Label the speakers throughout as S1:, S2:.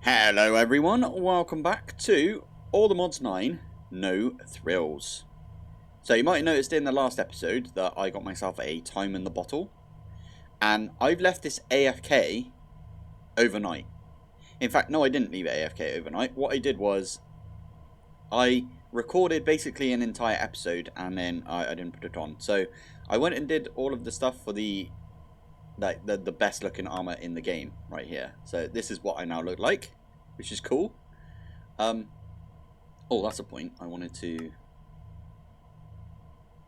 S1: Hello everyone, welcome back to All the Mods 9, No Thrills. So you might have noticed in the last episode that I got myself a time in the bottle. And I've left this AFK overnight. In fact, no, I didn't leave it AFK overnight. What I did was I recorded basically an entire episode and then I didn't put it on. So I went and did all of the stuff for the best looking armor in the game right here. So this is what I now look like, which is cool. Oh, that's a point. I wanted to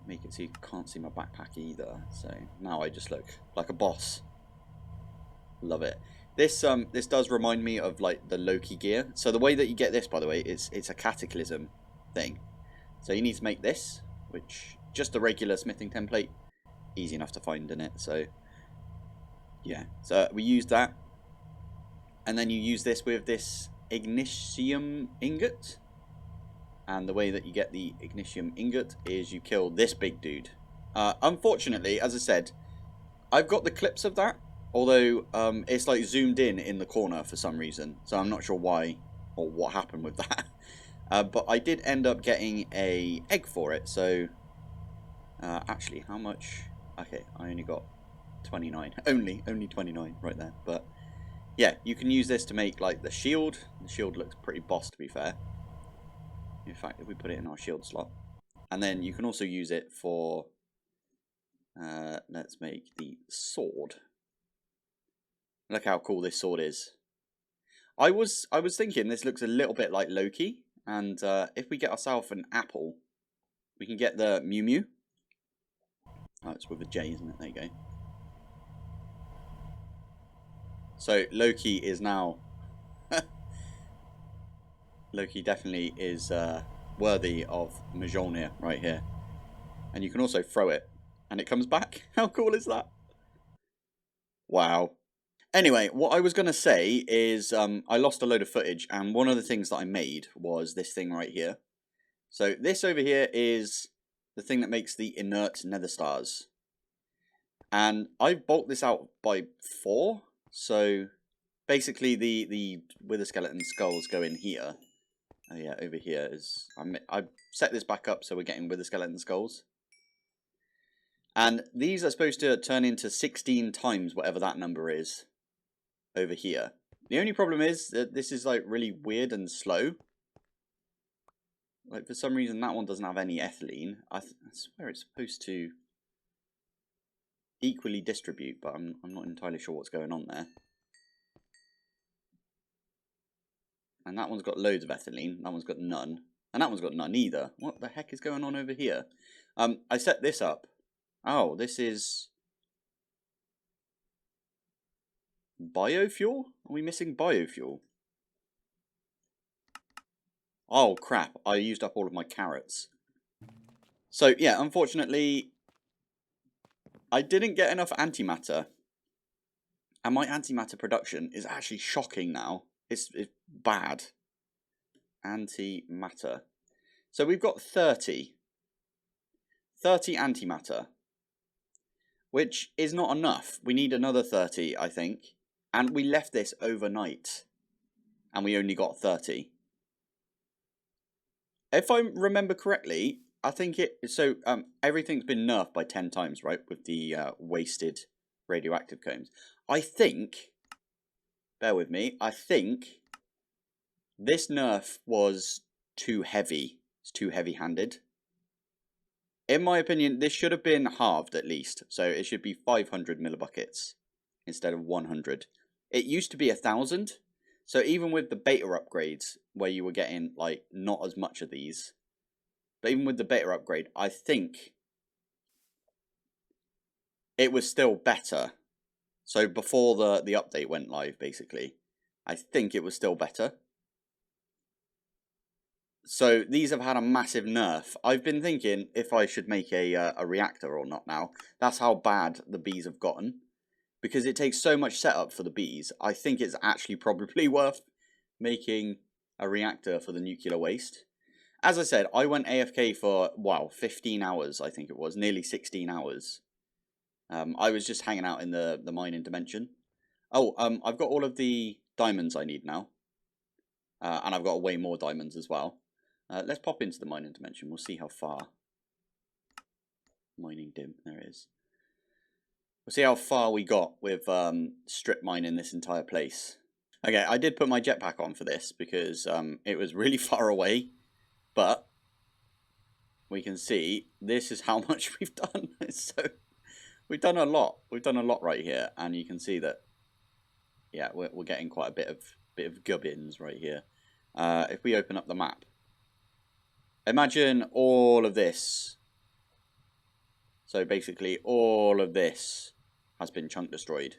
S1: make it so you can't see my backpack either. So now I just look like a boss. Love it. This does remind me of like the Loki gear. So the way that you get this, by the way, it's a cataclysm thing. So you need to make this, which just a regular smithing template, easy enough to find in it. So yeah, so we use that, and then you use this with this ignitium ingot. And the way that you get the ignitium ingot is you kill this big dude. Unfortunately, as I said, I've got the clips of that, although it's like zoomed in the corner for some reason. So I'm not sure why or what happened with that. But I did end up getting a egg for it. So actually, how much? Okay, I only got 29. Only 29 right there. But yeah, you can use this to make like the shield. The shield looks pretty boss, to be fair. In fact, if we put it in our shield slot. And then you can also use it for, let's make the sword. Look how cool this sword is. I was thinking this looks a little bit like Loki. And if we get ourselves an apple, we can get the Mew Mew. Oh, it's with a J, isn't it? There you go. So Loki is now... Loki definitely is worthy of Mjolnir right here. And you can also throw it, and it comes back. How cool is that? Wow. Anyway, what I was going to say is I lost a load of footage, and one of the things that I made was this thing right here. So this over here is the thing that makes the inert nether stars. And I've bulked this out by 4. So basically the wither skeleton skulls go in here. Oh yeah, over here is... I've set this back up so we're getting wither skeleton skulls. And these are supposed to turn into 16 times whatever that number is over here. The only problem is that this is like really weird and slow. Like for some reason that one doesn't have any ethylene. I swear it's supposed to equally distribute, but I'm not entirely sure what's going on there. And that one's got loads of ethylene. That one's got none. And that one's got none either. What the heck is going on over here? I set this up. Oh, this is... biofuel? Are we missing biofuel? Oh, crap. I used up all of my carrots. So, yeah, unfortunately, I didn't get enough antimatter. And my antimatter production is actually shocking now. It's bad. Antimatter. So we've got 30. 30 antimatter. Which is not enough. We need another 30, I think. And we left this overnight. And we only got 30. If I remember correctly, I think it... So, everything's been nerfed by 10 times, right? With the wasted radioactive combs. I think... Bear with me. I think... this nerf was too heavy. It's too heavy-handed. In my opinion, this should have been halved at least. So it should be 500 millibuckets instead of 100. It used to be 1,000. So even with the beta upgrades, where you were getting like not as much of these, but even with the beta upgrade, I think it was still better. So before the update went live, basically, I think it was still better. So these have had a massive nerf. I've been thinking if I should make a reactor or not now. That's how bad the bees have gotten. Because it takes so much setup for the bees. I think it's actually probably worth making a reactor for the nuclear waste. As I said, I went AFK for, wow, 15 hours, I think it was. Nearly 16 hours. I was just hanging out in the mining dimension. Oh, I've got all of the diamonds I need now. And I've got way more diamonds as well. Let's pop into the mining dimension. We'll see how far. Mining dim. There it is. We'll see how far we got with strip mining this entire place. Okay, I did put my jetpack on for this because it was really far away. But we can see this is how much we've done. So we've done a lot. We've done a lot right here. And you can see that, yeah, we're getting quite a bit of gubbins right here. If we open up the map. Imagine all of this. So basically all of this has been chunk destroyed.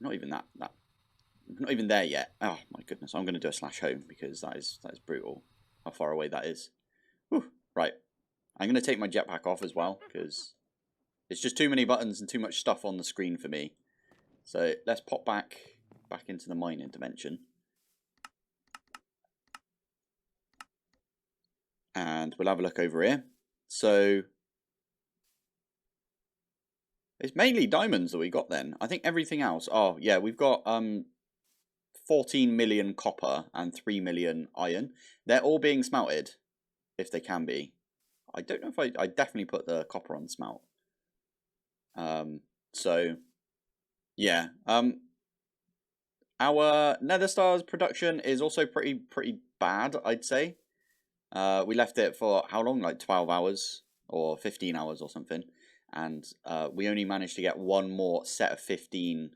S1: Not even that not even there yet. Oh my goodness, I'm going to do a /home because that is brutal. How far away that is. Whew. Right. I'm going to take my jetpack off as well because it's just too many buttons and too much stuff on the screen for me. So let's pop back into the mining dimension. And we'll have a look over here. So it's mainly diamonds that we got then. I think everything else. Oh, yeah, we've got 14 million copper and 3 million iron. They're all being smelted, if they can be. I don't know if I definitely put the copper on smelt. So, yeah. Our nether stars production is also pretty bad, I'd say. We left it for how long? Like 12 hours or 15 hours or something. And we only managed to get one more set of 15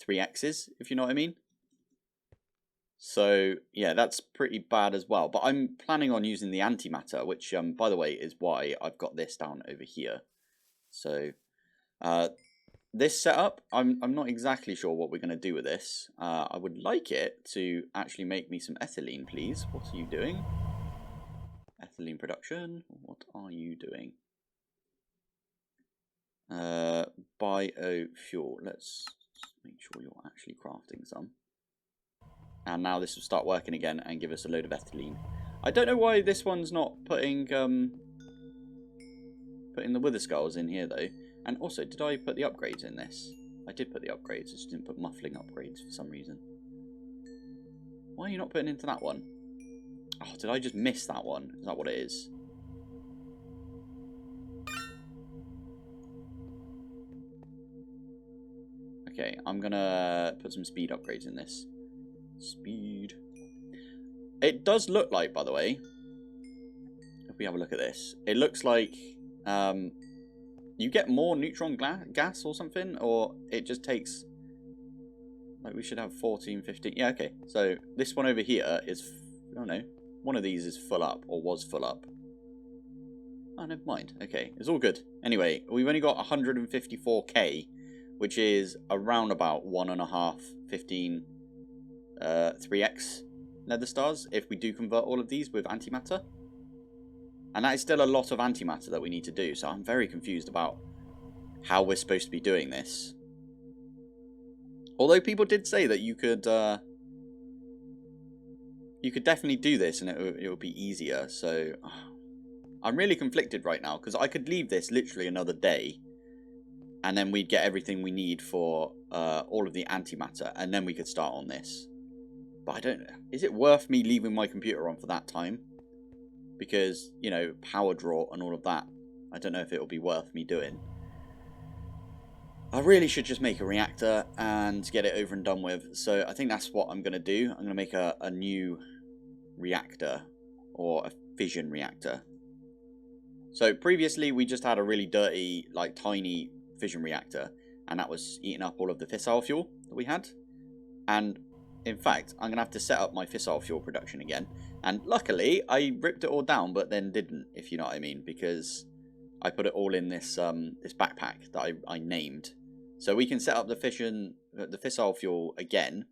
S1: 3x's, if you know what I mean. So, yeah, that's pretty bad as well. But I'm planning on using the antimatter, which, by the way, is why I've got this down over here. So, this setup, I'm not exactly sure what we're going to do with this. I would like it to actually make me some ethylene, please. What are you doing? Ethylene production. What are you doing? Biofuel. Let's make sure you're actually crafting some. And now this will start working again and give us a load of ethylene. I don't know why this one's not putting the wither skulls in here though. And also, did I put the upgrades in this? I did put the upgrades, I just didn't put muffling upgrades for some reason. Why are you not putting into that one? Oh, did I just miss that one? Is that what it is? Okay, I'm gonna put some speed upgrades in this. Speed. It does look like, by the way, if we have a look at this, it looks like you get more neutron gas or something, or it just takes, like, we should have 14, 15. Yeah, okay. So this one over here is, I don't know, one of these is full up, or was full up. Oh, never mind. Okay, it's all good. Anyway, we've only got 154k, which is around about 1.5, 15, 3x nether stars if we do convert all of these with antimatter. And that is still a lot of antimatter that we need to do, so I'm very confused about how we're supposed to be doing this. Although people did say that you could definitely do this and it would be easier, so I'm really conflicted right now because I could leave this literally another day and then we'd get everything we need for all of the antimatter and then we could start on this. But I don't know. Is it worth me leaving my computer on for that time? Because, you know, power draw and all of that. I don't know if it will be worth me doing. I really should just make a reactor and get it over and done with. So I think that's what I'm going to do. I'm going to make a new reactor or a fission reactor. So previously we just had a really dirty, like tiny fission reactor. And that was eating up all of the fissile fuel that we had. And in fact, I'm going to have to set up my fissile fuel production again. And luckily, I ripped it all down, but then didn't, if you know what I mean. Because I put it all in this this backpack that I named. So we can set up the fissile fuel again.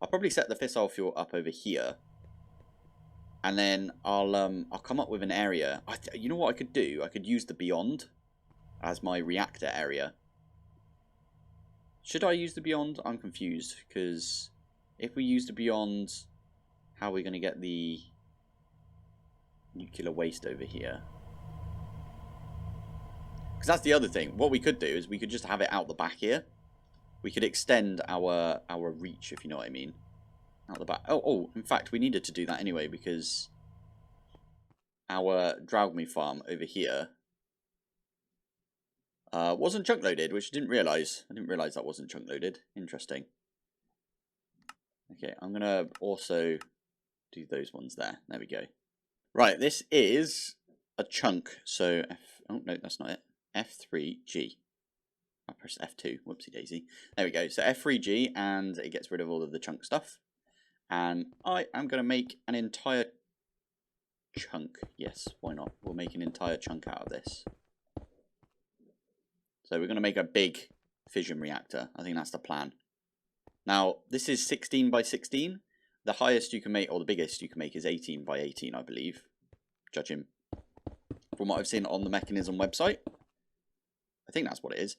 S1: I'll probably set the fissile fuel up over here. And then I'll come up with an area. You know what I could do? I could use the Beyond as my reactor area. Should I use the Beyond? I'm confused, because if we use the Beyond, how are we going to get the nuclear waste over here? Because that's the other thing. What we could do is we could just have it out the back here. We could extend our reach, if you know what I mean. out the back. Oh, in fact, we needed to do that anyway because our Draugme farm over here wasn't chunk loaded, which I didn't realise. I didn't realise that wasn't chunk loaded. Interesting. Okay, I'm going to also do those ones there. There we go. Right, this is a chunk. So, oh, no, that's not it. F3G. I pressed F2. Whoopsie daisy. There we go. So, F3G, and it gets rid of all of the chunk stuff. And I am going to make an entire chunk. Yes, why not? We'll make an entire chunk out of this. So, we're going to make a big fission reactor. I think that's the plan. Now, this is 16 by 16. The highest you can make, or the biggest you can make, is 18 by 18, I believe. Judging from what I've seen on the Mechanism website. I think that's what it is.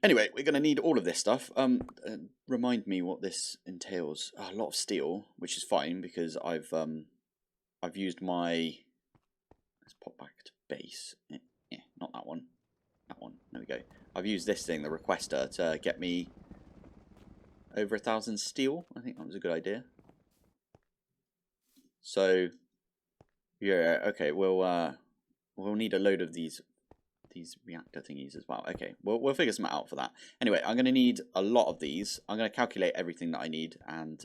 S1: Anyway, we're going to need all of this stuff. Remind me what this entails. Oh, a lot of steel, which is fine because I've used my... Let's pop back to base. Yeah, not that one. That one. There we go. I've used this thing, the requester, to get me over 1,000 steel. I think that was a good idea. So, yeah, okay, we'll need a load of these reactor thingies as well. Okay, we'll figure some out for that. Anyway, I'm going to need a lot of these. I'm going to calculate everything that I need, and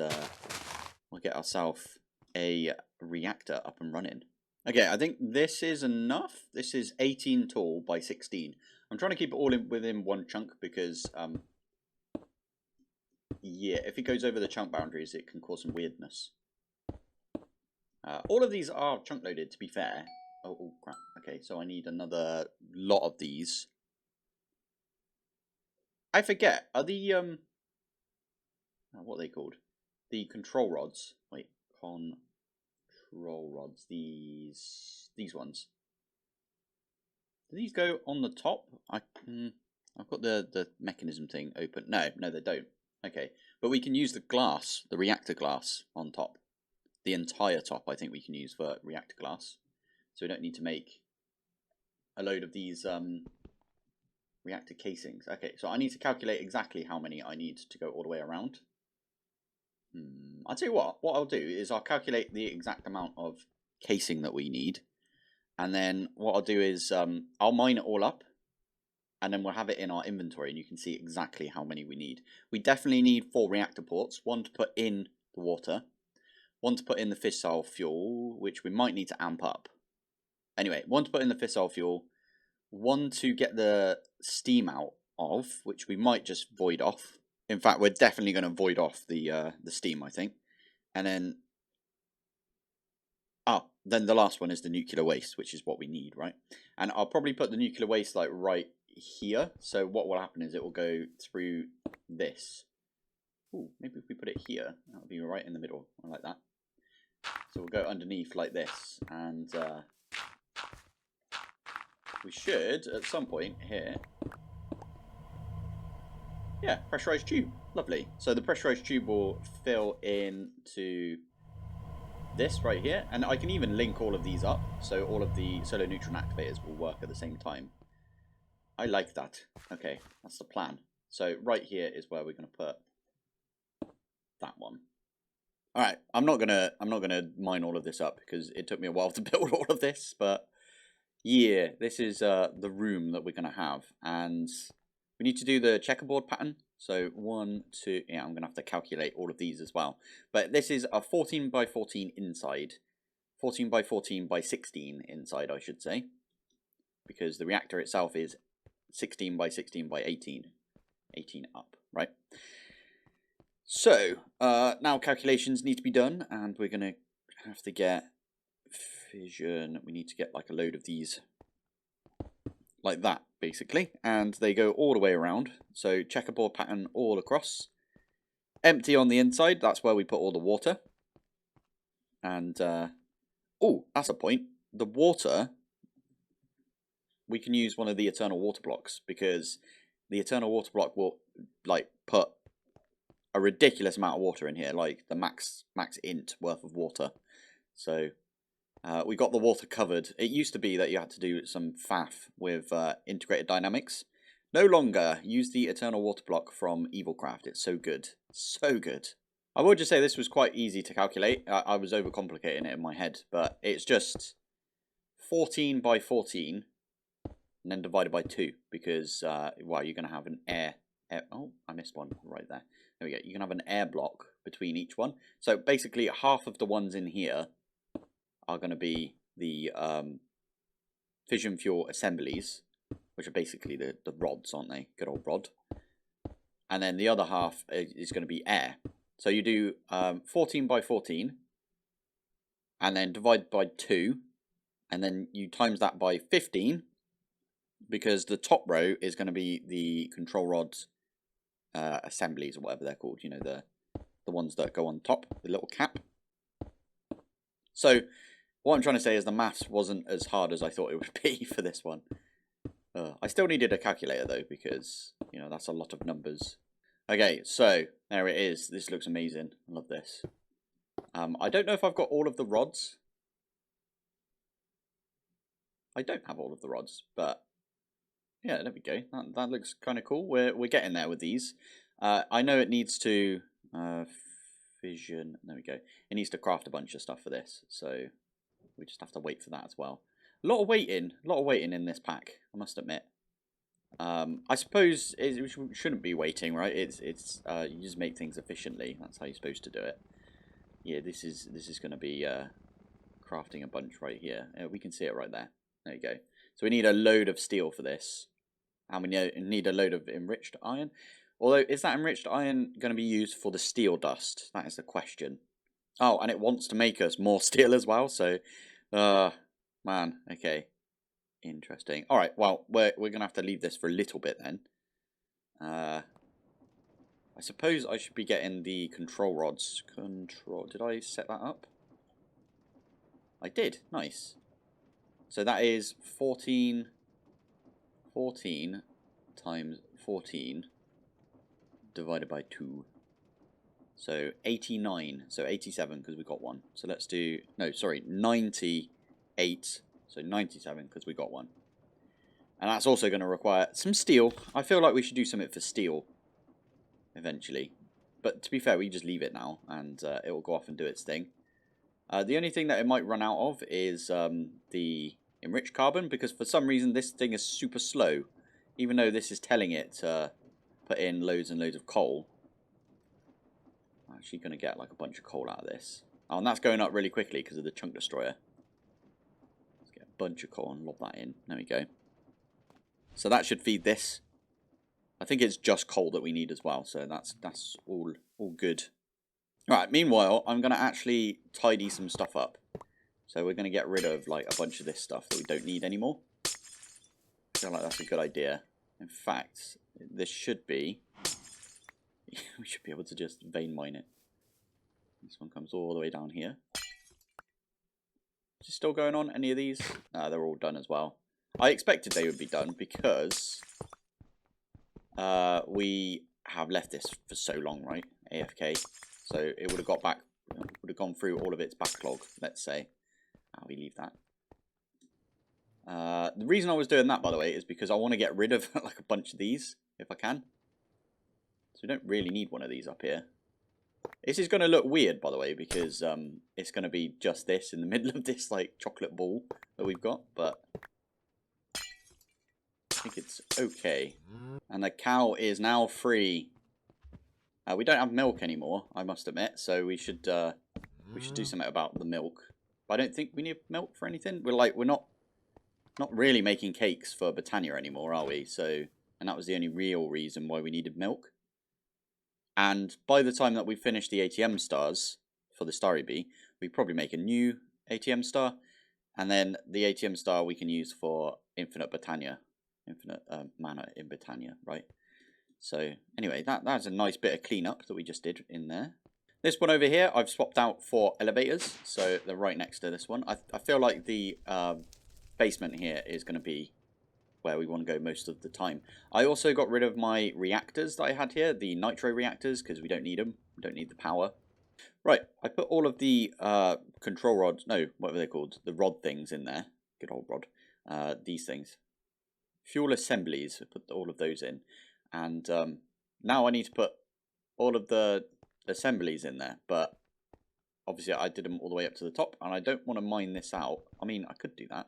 S1: we'll get ourselves a reactor up and running. Okay, I think this is enough. This is 18 tall by 16. I'm trying to keep it all within one chunk because, yeah, if it goes over the chunk boundaries, it can cause some weirdness. All of these are chunk loaded, to be fair. Oh, crap. Okay, so I need another lot of these. I forget. Are the, what are they called? The control rods. Wait, control rods. These ones. Do these go on the top? I've got the mechanism thing open. No, they don't. Okay, but we can use the glass, the reactor glass on top. The entire top, I think we can use for reactor glass. So we don't need to make a load of these reactor casings. Okay, so I need to calculate exactly how many I need to go all the way around. I'll tell you what I'll do is I'll calculate the exact amount of casing that we need. And then what I'll do is I'll mine it all up. And then we'll have it in our inventory and you can see exactly how many we need. We definitely need 4 reactor ports. 1 to put in the water. 1 to put in the fissile fuel, which we might need to amp up. Anyway, 1 to put in the fissile fuel, 1 to get the steam out of, which we might just void off. In fact, we're definitely going to void off the steam, I think. And then, then the last one is the nuclear waste, which is what we need, right? And I'll probably put the nuclear waste like right here. So what will happen is it will go through this. Ooh, maybe if we put it here, that'll be right in the middle. I like that. So we'll go underneath like this, and we should, at some point here, yeah, pressurized tube. Lovely. So the pressurized tube will fill into this right here, and I can even link all of these up, so all of the solar neutron activators will work at the same time. I like that. Okay, that's the plan. So right here is where we're going to put that one. All right, I'm not gonna mine all of this up because it took me a while to build all of this, but yeah, this is the room that we're gonna have, and we need to do the checkerboard pattern. So 1, 2, yeah, I'm gonna have to calculate all of these as well. But this is a 14 by 14 inside, 14 by 14 by 16 inside, I should say, because the reactor itself is 16 by 16 by 18, 18 up, right? So, now calculations need to be done, and we're going to have to get fission. We need to get like a load of these like that, basically, and they go all the way around. So, checkerboard pattern all across. Empty on the inside, that's where we put all the water. And, oh, that's a point. The water, we can use one of the eternal water blocks, because the eternal water block will, like, put a ridiculous amount of water in here, like the max int worth of water. So we got the water covered. It used to be that you had to do some faff with integrated dynamics. No longer. Use the eternal water block from Evilcraft. It's so good. So good. I will just say this was quite easy to calculate. I was overcomplicating it in my head, but it's just 14 by 14 and then divided by 2 because, well, you're going to have an air. Oh, I missed one right there. There we go. You can have an air block between each one. So basically half of the ones in here are going to be the fission fuel assemblies, which are basically the rods, aren't they? Good old rod. And then the other half is going to be air. So you do 14 by 14 and then divide by 2 and then you times that by 15 because the top row is going to be the control rods assemblies or whatever they're called, you know, the ones that go on top, the little cap. So what I'm trying to say is the maths wasn't as hard as I thought it would be for this one. I still needed a calculator though because, you know, that's a lot of numbers. Okay, so there it is. This looks amazing. I love this. I don't know if I've got all of the rods. I don't have all of the rods, but yeah, there we go. That looks kind of cool. We're getting there with these. I know it needs to fission. There we go. It needs to craft a bunch of stuff for this, so we just have to wait for that as well. A lot of waiting in this pack, I must admit. I suppose we shouldn't be waiting, right? It's you just make things efficiently. That's how you're supposed to do it. Yeah, this is going to be crafting a bunch right here. We can see it right there. There you go. So we need a load of steel for this, and we need a load of enriched iron. Although, is that enriched iron going to be used for the steel dust? That is the question. Oh, and it wants to make us more steel as well. So, man, okay. Interesting. All right, well, we're going to have to leave this for a little bit then. I suppose I should be getting the control rods. Did I set that up? I did. Nice. So that is 14 times 14 divided by 2. So 89. So 87 because we got one. So let's do, no, sorry, 98. So 97 because we got one. And that's also going to require some steel. I feel like we should do something for steel eventually. But to be fair, we just leave it now and it will go off and do its thing. The only thing that it might run out of is the enriched carbon, because for some reason this thing is super slow. Even though this is telling it to put in loads and loads of coal. I'm actually going to get like a bunch of coal out of this. Oh, and that's going up really quickly because of the chunk destroyer. Let's get a bunch of coal and lob that in. There we go. So that should feed this. I think it's just coal that we need as well, so that's all good. Alright, meanwhile, I'm going to actually tidy some stuff up. So we're going to get rid of like a bunch of this stuff that we don't need anymore. I feel like that's a good idea. In fact, this should be... we should be able to just vein mine it. This one comes all the way down here. Is it still going on? Any of these? They're all done as well. I expected they would be done because we have left this for so long, right? AFK. So it would have got back, would have gone through all of its backlog, let's say. We leave that. The reason I was doing that, by the way, is because I want to get rid of like a bunch of these, if I can. So we don't really need one of these up here. This is going to look weird, by the way, because it's going to be just this in the middle of this like chocolate ball that we've got, but I think it's okay. And the cow is now free. We don't have milk anymore, I must admit, so we should do something about the milk. But I don't think we need milk for anything. We're not really making cakes for Britannia anymore, are we? So, and that was the only real reason why we needed milk. And by the time that we finish the ATM stars for the Starry Bee, we probably make a new ATM star, and then the ATM star we can use for infinite Britannia, infinite mana in Britannia, right? So anyway, that's a nice bit of cleanup that we just did in there. This one over here, I've swapped out for elevators, so they're right next to this one. I feel like the basement here is going to be where we want to go most of the time. I also got rid of my reactors that I had here, the nitro reactors, because we don't need them. We don't need the power. Right, I put all of the control rods, no, what were they called? The rod things in there. Good old rod. These things. Fuel assemblies, I put all of those in. And now I need to put all of the assemblies in there, but obviously I did them all the way up to the top, and I don't want to mine this out. I mean, I could do that.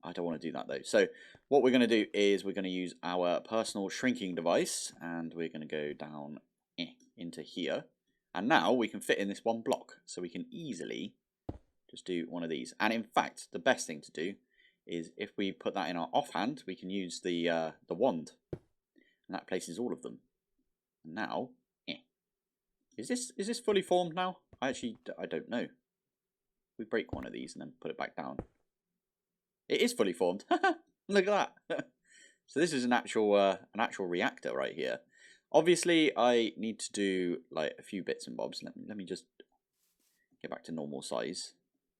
S1: I don't want to do that though. So what we're going to do is we're going to use our personal shrinking device, and we're going to go down into here. And now we can fit in this one block, so we can easily just do one of these. And in fact, the best thing to do is if we put that in our offhand, we can use the wand, and that places all of them. And now, is this fully formed now? I don't know. We break one of these and then put it back down. It is fully formed. Look at that. So this is an actual reactor right here. Obviously, I need to do like a few bits and bobs. Let me just get back to normal size.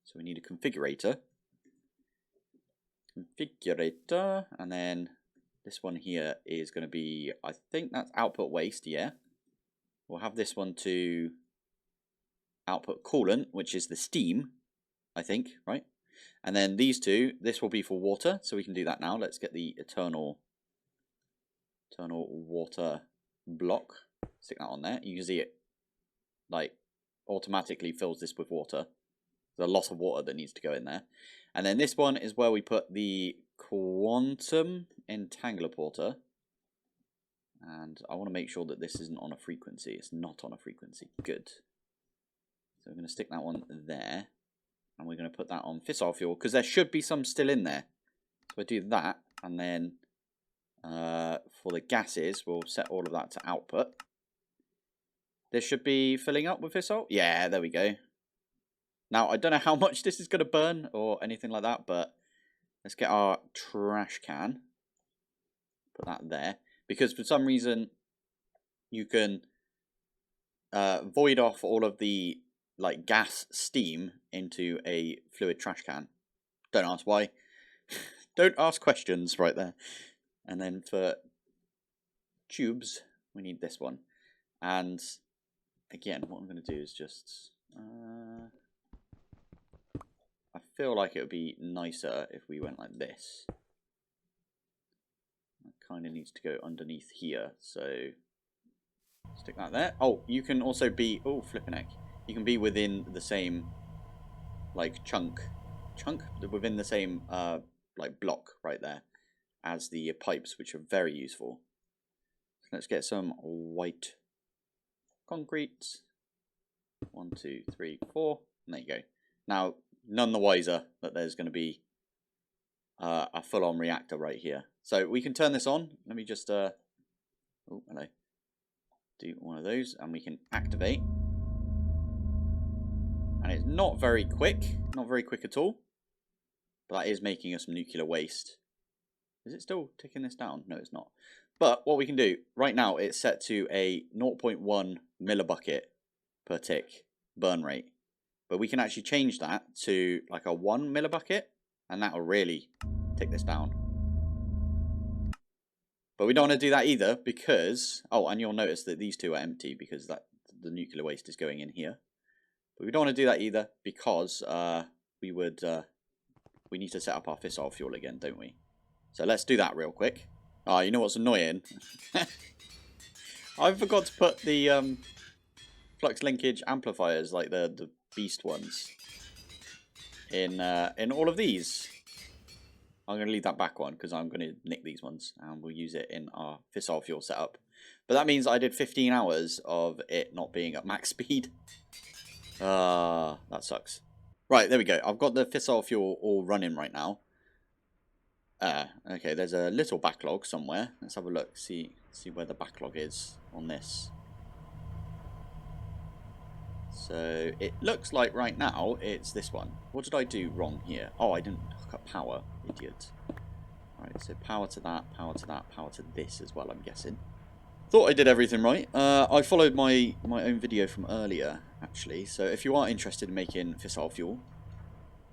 S1: So we need a configurator. And then this one here is going to be, I think that's output waste, yeah. We'll have this one to output coolant, which is the steam, I think, right? And then these two, this will be for water, so we can do that now. Let's get the eternal water block. Stick that on there. You can see it like automatically fills this with water. There's a lot of water that needs to go in there. And then this one is where we put the quantum entangler porter. And I want to make sure that this isn't on a frequency. It's not on a frequency. Good. So we're going to stick that one there. And we're going to put that on fissile fuel, because there should be some still in there. So we'll do that. And then for the gases, we'll set all of that to output. This should be filling up with fissile. Yeah, there we go. Now, I don't know how much this is going to burn or anything like that, but let's get our trash can. Put that there. Because for some reason, you can void off all of the like gas steam into a fluid trash can. Don't ask why. Don't ask questions right there. And then for tubes, we need this one. And again, what I'm going to do is just... I feel like it would be nicer if we went like this. It kind of needs to go underneath here, so stick that there. Oh, you can also be... Oh, flipping heck. You can be within the same, like, chunk, within the same, like, block right there as the pipes, which are very useful. So let's get some white concrete. 1, 2, 3, 4. And there you go. Now, none the wiser that there's going to be a full-on reactor right here. So we can turn this on. Let me just, oh, hello. Do one of those, and we can activate. And it's not very quick at all. But that is making us some nuclear waste. Is it still ticking this down? No, it's not. But what we can do, right now it's set to a 0.1 millibucket per tick burn rate. But we can actually change that to like a 1 millibucket, and that will really take this down. But we don't want to do that either because, oh, and you'll notice that these two are empty because the nuclear waste is going in here. But we don't want to do that either because we need to set up our fissile fuel again, don't we? So let's do that real quick. Oh, you know what's annoying? I forgot to put the flux linkage amplifiers, like the beast ones, in all of these. I'm going to leave that back one because I'm going to nick these ones and we'll use it in our fissile fuel setup. But that means I did 15 hours of it not being at max speed. That sucks. Right, there we go. I've got the fissile fuel all running right now. Okay, there's a little backlog somewhere. Let's have a look, see where the backlog is on this. So it looks like right now it's this one. What did I do wrong here? Oh, I didn't hook up power, idiot. Alright, so power to that, power to that, power to this as well, I'm guessing. Thought I did everything right. I followed my own video from earlier, actually. So if you are interested in making fissile fuel,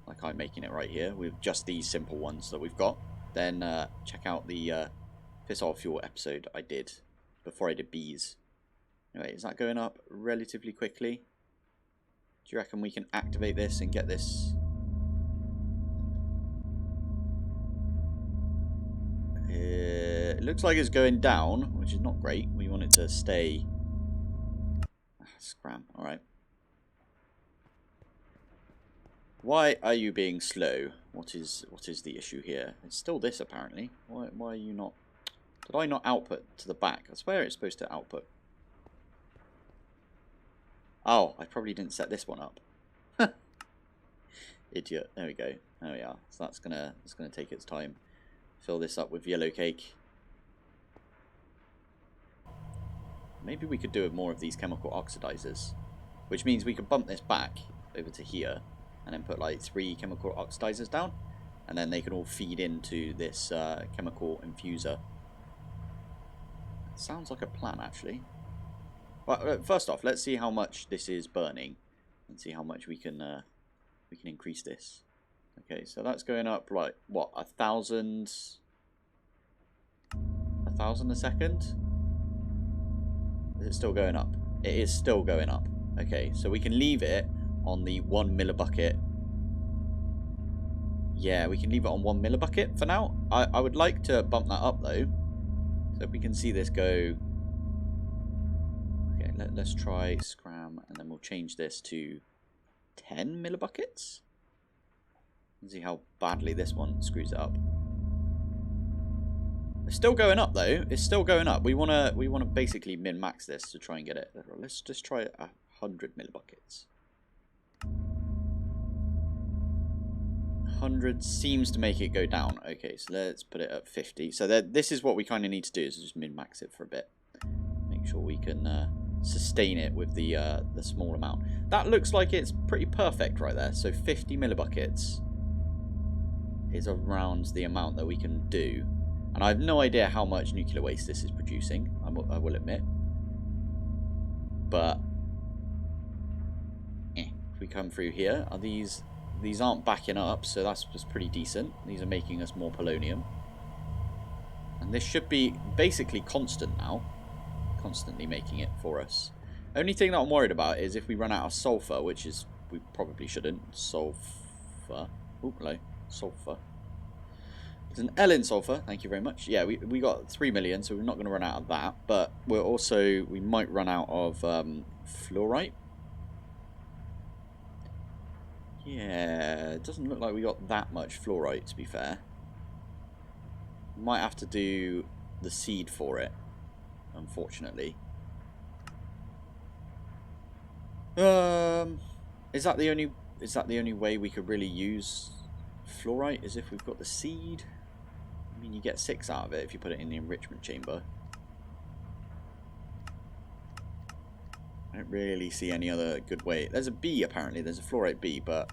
S1: like I'm making it right here, with just these simple ones that we've got, then check out the fissile fuel episode I did before I did bees. Anyway, is that going up relatively quickly? Do you reckon we can activate this and get this? It looks like it's going down, which is not great. We want it to stay Scram. Alright. Why are you being slow? What is the issue here? It's still this, apparently. Why are you not... Did I not output to the back? I swear it's supposed to output. Oh, I probably didn't set this one up. Idiot. There we go. There we are. So that's gonna take its time. Fill this up with yellow cake. Maybe we could do with more of these chemical oxidizers, which means we could bump this back over to here and then put like 3 chemical oxidizers down, and then they can all feed into this chemical infuser. Sounds like a plan, actually. Well, first off, let's see how much this is burning and see how much we can increase this. Okay, so that's going up like what, 1,000 a second? Is it still going up? It is still going up. Okay, so we can leave it on the 1 millibucket. Yeah, we can leave it on 1 millibucket for now. I would like to bump that up though. So if we can see this go... Okay, let's try scram, and then we'll change this to 10 millibuckets. And see how badly this one screws it up. It's still going up though. It's still going up. We wanna basically min max this to try and get it. Let's just try 100 millibuckets. 100 seems to make it go down. Okay, so let's put it at 50. So this is what we kind of need to do, is just min max it for a bit. Make sure we can sustain it with the small amount. That looks like it's pretty perfect right there. So 50 millibuckets is around the amount that we can do. And I have no idea how much nuclear waste this is producing, I will admit. But if we come through here, are these aren't backing up, so that's just pretty decent. These are making us more polonium. And this should be basically constant now. Constantly making it for us. Only thing that I'm worried about is if we run out of sulfur, which is, we probably shouldn't. Sulfur. Oh, hello. Sulfur. There's an L in sulfur, thank you very much. Yeah, we got 3 million, so we're not going to run out of that. But we might run out of fluorite. Yeah, it doesn't look like we got that much fluorite, to be fair. Might have to do the seed for it, unfortunately. Is that the only way we could really use fluorite? Is if we've got the seed? I mean, you get 6 out of it if you put it in the enrichment chamber. I don't really see any other good way. There's a B, apparently. There's a fluorite B, but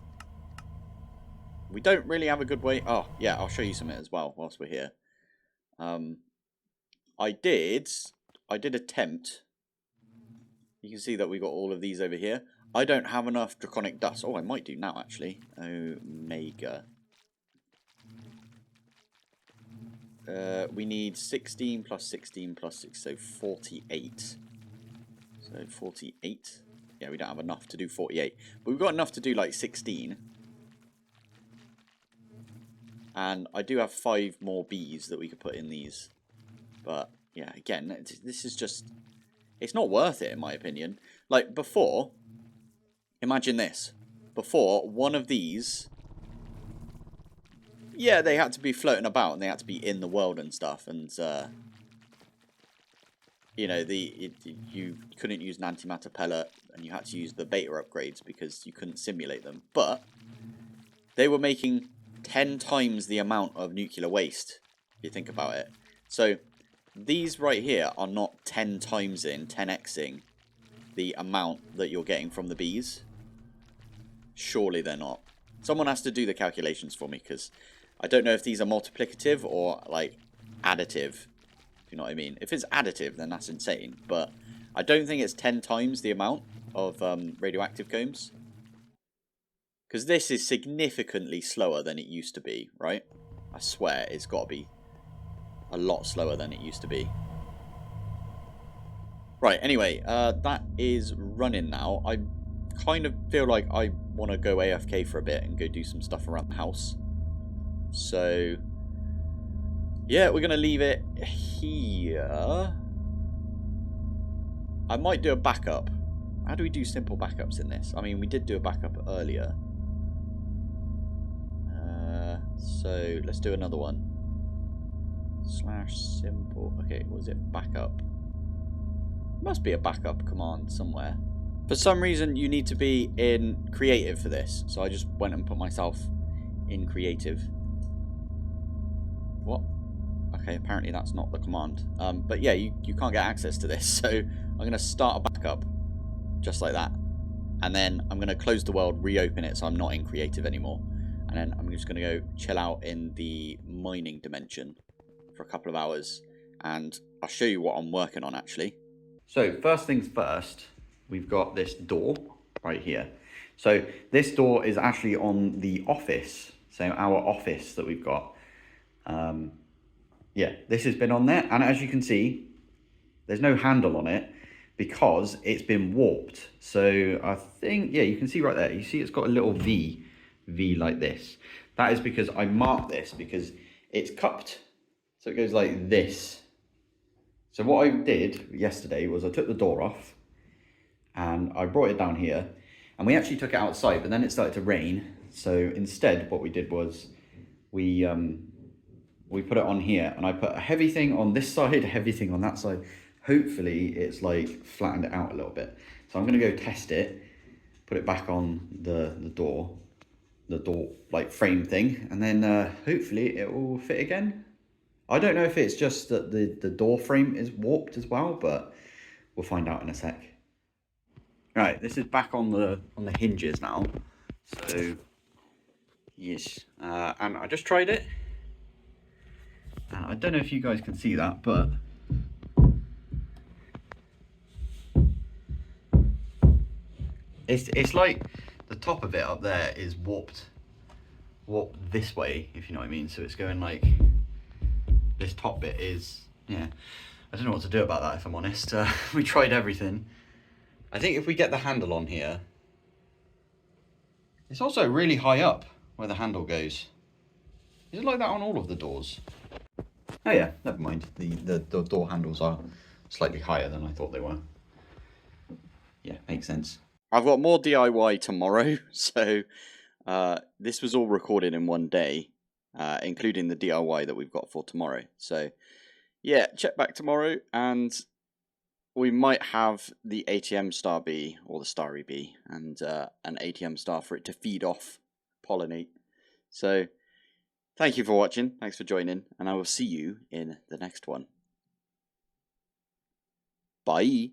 S1: we don't really have a good way. Oh, yeah, I'll show you some of it as well whilst we're here. I did attempt. You can see that we got all of these over here. I don't have enough draconic dust. Oh, I might do now, actually. Omega. We need 16 plus 16 plus 6, so 48. So 48. Yeah, we don't have enough to do 48. But we've got enough to do like 16. And I do have 5 more bees that we could put in these. But, yeah, again, this is just... It's not worth it, in my opinion. Like, before... Imagine this. Before, one of these... Yeah, they had to be floating about and they had to be in the world and stuff. And, you know, you couldn't use an antimatter pellet and you had to use the beta upgrades because you couldn't simulate them. But they were making 10 times the amount of nuclear waste, if you think about it. So these right here are not 10 times 10xing the amount that you're getting from the bees. Surely they're not. Someone has to do the calculations for me, because I don't know if these are multiplicative or like additive, if you know what I mean. If it's additive, then that's insane, but I don't think it's 10 times the amount of radioactive combs, because this is significantly slower than it used to be, right? I swear it's got to be a lot slower than it used to be. Right, anyway, that is running now. I kind of feel like I want to go AFK for a bit and go do some stuff around the house. So, yeah, we're going to leave it here. I might do a backup How do we do simple backups in this? I mean, we did do a backup earlier. So let's do another one. / simple. Okay, was it backup? Must be a backup command somewhere. For some reason, you need to be in creative for this. So I just went and put myself in creative. What? Okay, apparently that's not the command. But yeah, you can't get access to this. So I'm going to start a backup. Just like that. And then I'm going to close the world, reopen it so I'm not in creative anymore. And then I'm just going to go chill out in the mining dimension for a couple of hours. And I'll show you what I'm working on actually. So first things first, we've got this door right here. So this door is actually on the office. So our office that we've got. Yeah, this has been on there. And as you can see, there's no handle on it because it's been warped. So I think, yeah, you can see right there. You see it's got a little V like this. That is because I marked this because it's cupped. So it goes like this. So what I did yesterday was I took the door off and I brought it down here and we actually took it outside, but then it started to rain. So instead what we did was we put it on here and I put a heavy thing on this side, a heavy thing on that side. Hopefully it's like flattened it out a little bit. So I'm gonna go test it, put it back on the door like frame thing, and then hopefully it will fit again. I don't know if it's just that the door frame is warped as well, but we'll find out in a sec. Right, this is back on the hinges now. So yes, and I just tried it. And I don't know if you guys can see that, but it's like the top of it up there is warped this way, if you know what I mean. So it's going like this top bit is, yeah. I don't know what to do about that, if I'm honest. We tried everything. I think if we get the handle on here, it's also really high up where the handle goes. Is it like that on all of the doors? Oh yeah, never mind. The door handles are slightly higher than I thought they were. Yeah, makes sense. I've got more DIY tomorrow, so this was all recorded in one day, including the DIY that we've got for tomorrow. So yeah, check back tomorrow and we might have the ATM star bee or the starry bee and an ATM star for it to feed off, pollinate. So thank you for watching, thanks for joining, and I will see you in the next one. Bye.